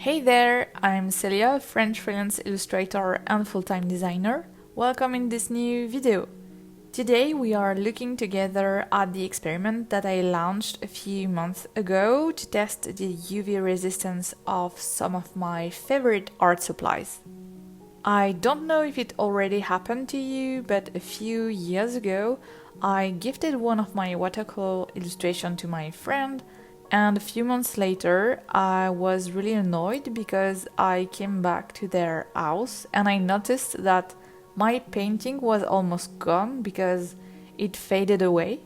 Hey there, I'm Celia, French freelance illustrator and full-time designer. Welcome in this new video. Today we are looking together at the experiment that I launched a few months ago to test the UV resistance of some of my favorite art supplies. I don't know if it already happened to you, but a few years ago I gifted one of my watercolor illustrations to my friend, and a few months later I was really annoyed because I came back to their house and I noticed that my painting was almost gone because it faded away.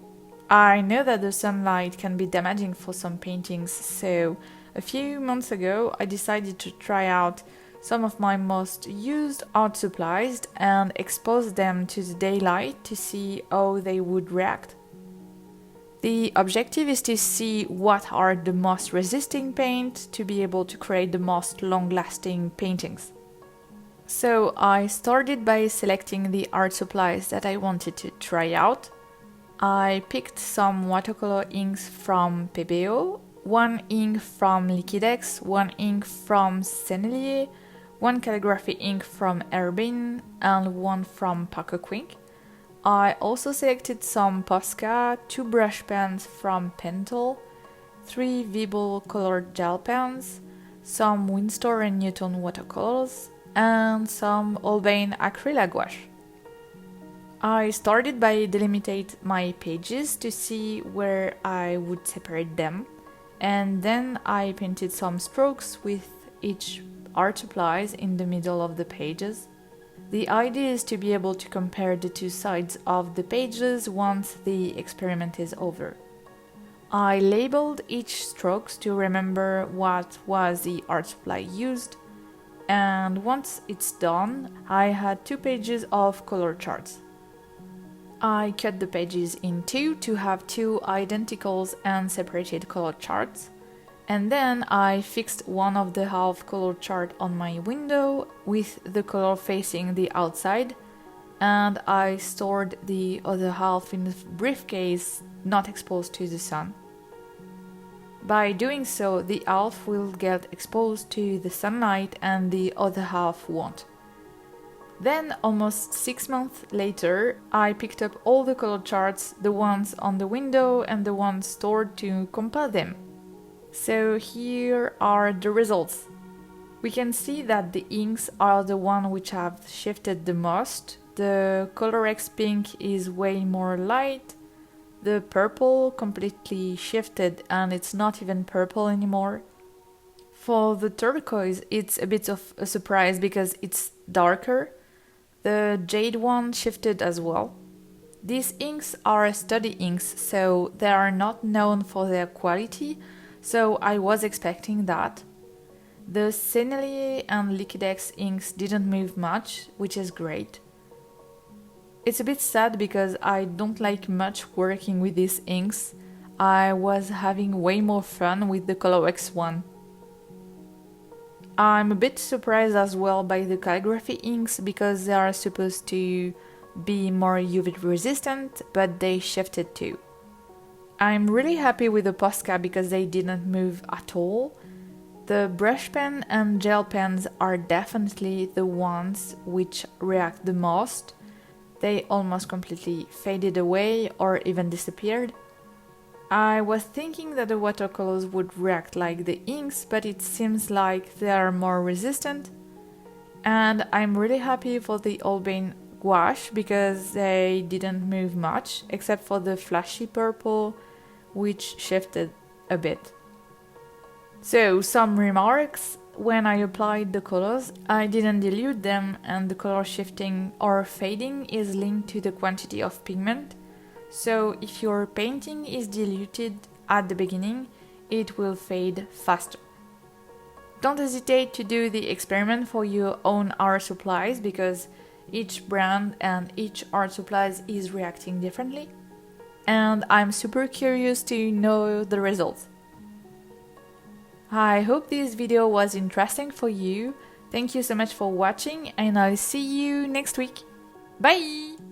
I know that the sunlight can be damaging for some paintings, so a few months ago I decided to try out some of my most used art supplies and expose them to the daylight to see how they would react. The objective is to see what are the most resisting paint to be able to create the most long-lasting paintings. So I started by selecting the art supplies that I wanted to try out. I picked some watercolor inks from PBO, one ink from Liquitex, one ink from Sennelier, one calligraphy ink from Herbin, and one from Quink. I also selected some Posca, 2 brush pens from Pentel, 3 Weeble colored gel pens, some Winsor & Newton watercolors, and some Holbein Acryla gouache. I started by delimiting my pages to see where I would separate them, and then I painted some strokes with each art supplies in the middle of the pages. The idea is to be able to compare the two sides of the pages once the experiment is over. I labeled each strokes to remember what was the art supply used, and once it's done, I had 2 pages of color charts. I cut the pages in 2 to have 2 identical and separated color charts. And then I fixed one of the half color chart on my window with the color facing the outside, and I stored the other half in a briefcase not exposed to the sun. By doing so, the half will get exposed to the sunlight and the other half won't. Then, almost 6 months later, I picked up all the color charts, the ones on the window and the ones stored, to compare them. So here are the results. We can see that the inks are the ones which have shifted the most. The Colorex pink is way more light. The purple completely shifted and it's not even purple anymore. For the turquoise, it's a bit of a surprise because it's darker. The jade one shifted as well. These inks are study inks, so they are not known for their quality, so I was expecting that. The Sennelier and Liquitex inks didn't move much, which is great. It's a bit sad because I don't like much working with these inks. I was having way more fun with the Colorex one. I'm a bit surprised as well by the calligraphy inks because they are supposed to be more UV resistant, but they shifted too. I'm really happy with the Posca because they didn't move at all. The brush pen and gel pens are definitely the ones which react the most. They almost completely faded away or even disappeared. I was thinking that the watercolors would react like the inks, but it seems like they are more resistant. And I'm really happy for the Holbein gouache because they didn't move much, except for the flashy purple, which shifted a bit. So, some remarks. When I applied the colors, I didn't dilute them, and the color shifting or fading is linked to the quantity of pigment. So if your painting is diluted at the beginning, it will fade faster. Don't hesitate to do the experiment for your own art supplies because each brand and each art supplies is reacting differently. And I'm super curious to know the results. I hope this video was interesting for you. Thank you so much for watching and I'll see you next week. Bye!